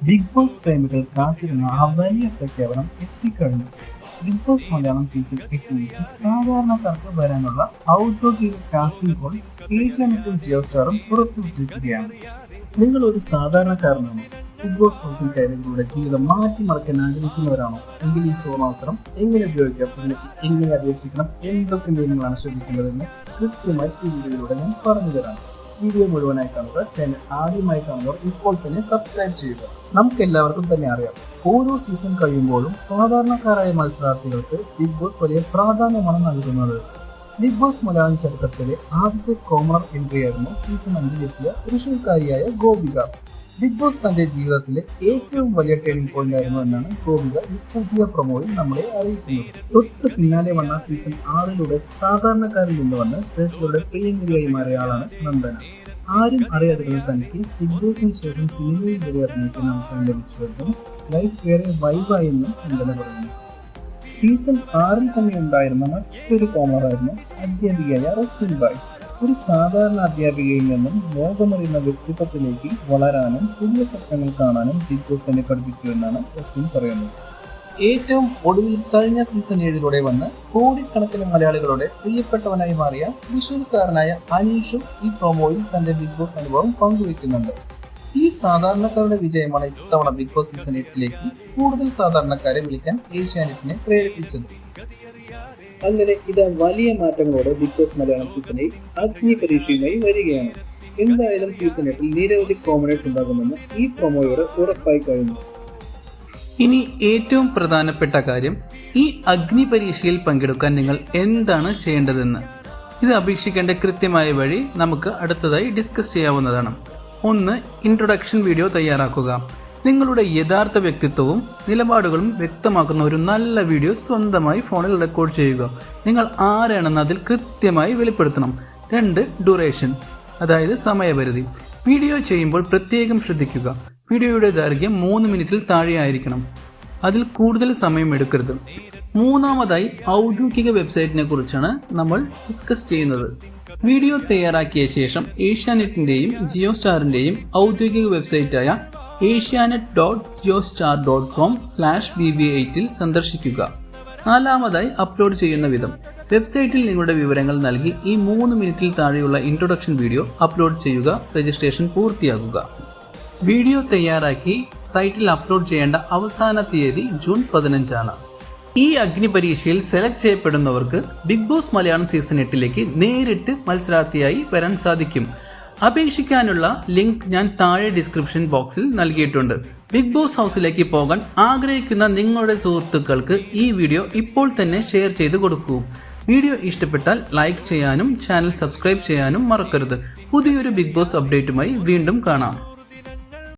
Big boss പ്രേമികൾ കാത്തിരുന്ന ആ വലിയ പ്രഖ്യാപനം എത്തിക്കഴിഞ്ഞു. ബിഗ് ബോസ് മലയാളം സീസൺ 8ലേക്ക് സാധാരണക്കാർക്ക് വരാനുള്ള ഔദ്യോഗിക കാസ്റ്റിംഗ് കോൾ ഏഷ്യാനെറ്റും ജിയോ സ്റ്റാറും പുറത്തുവിട്ടിരിക്കുകയാണ്. നിങ്ങൾ ഒരു സാധാരണക്കാരനാണോ? ബിഗ് ബോസ് ഹൗസിൽ കയറിയതിലൂടെ ജീവിതം മാറ്റിമറിക്കാൻ ആഗ്രഹിക്കുന്നവരാണോ? എങ്കിൽ ഈ സുവർണാവസരം എങ്ങനെ ഉപയോഗിക്കാം, ഇതിലേക്ക് എങ്ങനെ അപേക്ഷിക്കണം, എന്തൊക്കെ നിയമങ്ങളാണ് ശ്രദ്ധിക്കേണ്ടതെന്ന് കൃത്യമായി ഈ വീഡിയോയിലൂടെ ഞാൻ പറഞ്ഞു തരാം. വീഡിയോ മുഴുവനായി കാണുക. ചാനൽ ആദ്യമായി കാണുന്നവർ ഇപ്പോൾ തന്നെ സബ്സ്ക്രൈബ് ചെയ്യുക. നമുക്ക് എല്ലാവർക്കും തന്നെ അറിയാം, ഓരോ സീസൺ കഴിയുമ്പോഴും സാധാരണക്കാരായ മത്സരാർത്ഥികൾക്ക് ബിഗ് ബോസ് വലിയ പ്രാധാന്യമാണ് നൽകുന്നത്. ബിഗ് ബോസ് മലയാളം ചരിത്രത്തിലെ ആദ്യത്തെ കോമണർ എൻട്രി ആയിരുന്നു സീസൺ 5-ലെത്തിയ തൃശ്ശൂർക്കാരിയായ ഗോപിക. ബിഗ് ബോസ് തന്റെ ജീവിതത്തിലെ ഏറ്റവും വലിയ ടേണിംഗ് പോയിന്റ് ആയിരുന്നു എന്നാണ് ഗോപിക ഈ പുതിയ പ്രൊമോയിൽ നമ്മളെ അറിയിക്കുന്നത്. തൊട്ട് പിന്നാലെ വന്ന സീസൺ 6-ലൂടെ സാധാരണക്കാരിൽ നിന്ന് വന്ന് പ്രേക്ഷകരുടെ പ്രിയങ്കരിയായി മാറിയ ആളാണ് നന്ദന. ആരും അറിയാതെ തനിക്ക് ബിഗ് ബോസിന് ശേഷം സിനിമയിൽ വരെ അഭിനയിക്കുന്ന അവസരം ലഭിച്ചുവെന്നും ലൈഫ് വേറെ വൈബായെന്നും നന്ദന പറയുന്നു. സീസൺ 6-ൽ തന്നെ ഉണ്ടായിരുന്ന മറ്റൊരു കോമറായിരുന്നു അധ്യാപികയായ റസ്മിൻ ബായ്. ഒരു സാധാരണ അധ്യാപികയിൽ നിന്നും ലോകമറിയുന്ന വ്യക്തിത്വത്തിലേക്ക് വളരാനും പുതിയ സ്വപ്നങ്ങൾ കാണാനും ബിഗ് ബോസ് തന്നെ പഠിപ്പിച്ചുവെന്നാണ് റസ്മിൻ പറയുന്നത്. ഏറ്റവും ഒടുവിൽ കഴിഞ്ഞ സീസൺ 7-ലൂടെ വന്ന് കോടിക്കണക്കിന് മലയാളികളുടെ പ്രിയപ്പെട്ടവനായി മാറിയ തൃശ്ശൂർക്കാരനായ അനീഷും ഈ പ്രൊമോയിൽ തന്റെ ബിഗ് ബോസ് അനുഭവം പങ്കുവെക്കുന്നുണ്ട്. ഈ സാധാരണക്കാരുടെ വിജയമാണ് ഇത്തവണ ബിഗ് ബോസ് സീസൺ 8-ലേക്ക് കൂടുതൽ സാധാരണക്കാരെ വിളിക്കാൻ ഏഷ്യാനെറ്റിനെ പ്രേരിപ്പിച്ചത്. അങ്ങനെ ഇത് വലിയ മാറ്റങ്ങളോടെ ബിഗ് ബോസ് മലയാളം സീസൺ 8 അഗ്നി പരീക്ഷയുമായി വരികയാണ്. എന്തായാലും സീസൺ 8-ൽ നിരവധി കോമഡേഴ്സ് ഉണ്ടാകുമെന്ന് ഈ പ്രൊമോയോടെ ഉറപ്പായി കഴിഞ്ഞു. ഇനി ഏറ്റവും പ്രധാനപ്പെട്ട കാര്യം, ഈ അഗ്നി പരീക്ഷയിൽ പങ്കെടുക്കാൻ നിങ്ങൾ എന്താണ് ചെയ്യേണ്ടതെന്ന്. ഇത് അപേക്ഷിക്കേണ്ട കൃത്യമായ വഴി നമുക്ക് അടുത്തതായി ഡിസ്കസ് ചെയ്യാവുന്നതാണ്. 1. ഇൻട്രൊഡക്ഷൻ വീഡിയോ തയ്യാറാക്കുക. നിങ്ങളുടെ യഥാർത്ഥ വ്യക്തിത്വവും നിലപാടുകളും വ്യക്തമാക്കുന്ന ഒരു നല്ല വീഡിയോ സ്വന്തമായി ഫോണിൽ റെക്കോർഡ് ചെയ്യുക. നിങ്ങൾ ആരാണെന്ന് അതിൽ കൃത്യമായി വെളിപ്പെടുത്തണം. 2. ഡ്യൂറേഷൻ, അതായത് സമയപരിധി. വീഡിയോ ചെയ്യുമ്പോൾ പ്രത്യേകം ശ്രദ്ധിക്കുക. വീഡിയോയുടെ ദൈർഘ്യം 3 മിനിറ്റിൽ താഴെയായിരിക്കണം. അതിൽ കൂടുതൽ സമയം എടുക്കരുത്. 3. ഔദ്യോഗിക വെബ്സൈറ്റിനെ കുറിച്ചാണ് നമ്മൾ ഡിസ്കസ് ചെയ്യുന്നത്. വീഡിയോ തയ്യാറാക്കിയ ശേഷം ഏഷ്യാനെറ്റിന്റെയും ജിയോ സ്റ്റാറിന്റെയും ഔദ്യോഗിക വെബ്സൈറ്റായ asianet.geostar.com/bb8 സന്ദർശിക്കുക. 4. അപ്ലോഡ് ചെയ്യുന്ന വിധം. വെബ്സൈറ്റിൽ നിങ്ങളുടെ വിവരങ്ങൾ നൽകി ഈ 3 മിനിറ്റിൽ താഴെയുള്ള ഇൻട്രൊഡക്ഷൻ വീഡിയോ അപ്ലോഡ് ചെയ്യുക. രജിസ്ട്രേഷൻ പൂർത്തിയാക്കുക. വീഡിയോ തയ്യാറാക്കി സൈറ്റിൽ അപ്ലോഡ് ചെയ്യേണ്ട അവസാന തീയതി ജൂൺ 15 ആണ്. ഈ അഗ്നി പരീക്ഷയിൽ സെലക്ട് ചെയ്യപ്പെടുന്നവർക്ക് ബിഗ് ബോസ് മലയാളം സീസൺ 8-ലേക്ക് നേരിട്ട് മത്സരാർത്ഥിയായി വരാൻ സാധിക്കും. അപേക്ഷിക്കാനുള്ള ലിങ്ക് ഞാൻ താഴെ ഡിസ്ക്രിപ്ഷൻ ബോക്സിൽ നൽകിയിട്ടുണ്ട്. ബിഗ് ബോസ് ഹൗസിലേക്ക് പോകാൻ ആഗ്രഹിക്കുന്ന നിങ്ങളുടെ സുഹൃത്തുക്കൾക്ക് ഈ വീഡിയോ ഇപ്പോൾ തന്നെ ഷെയർ ചെയ്ത് കൊടുക്കൂ. വീഡിയോ ഇഷ്ടപ്പെട്ടാൽ ലൈക്ക് ചെയ്യാനും ചാനൽ സബ്സ്ക്രൈബ് ചെയ്യാനും മറക്കരുത്. പുതിയൊരു ബിഗ് ബോസ് അപ്ഡേറ്റുമായി വീണ്ടും കാണാം.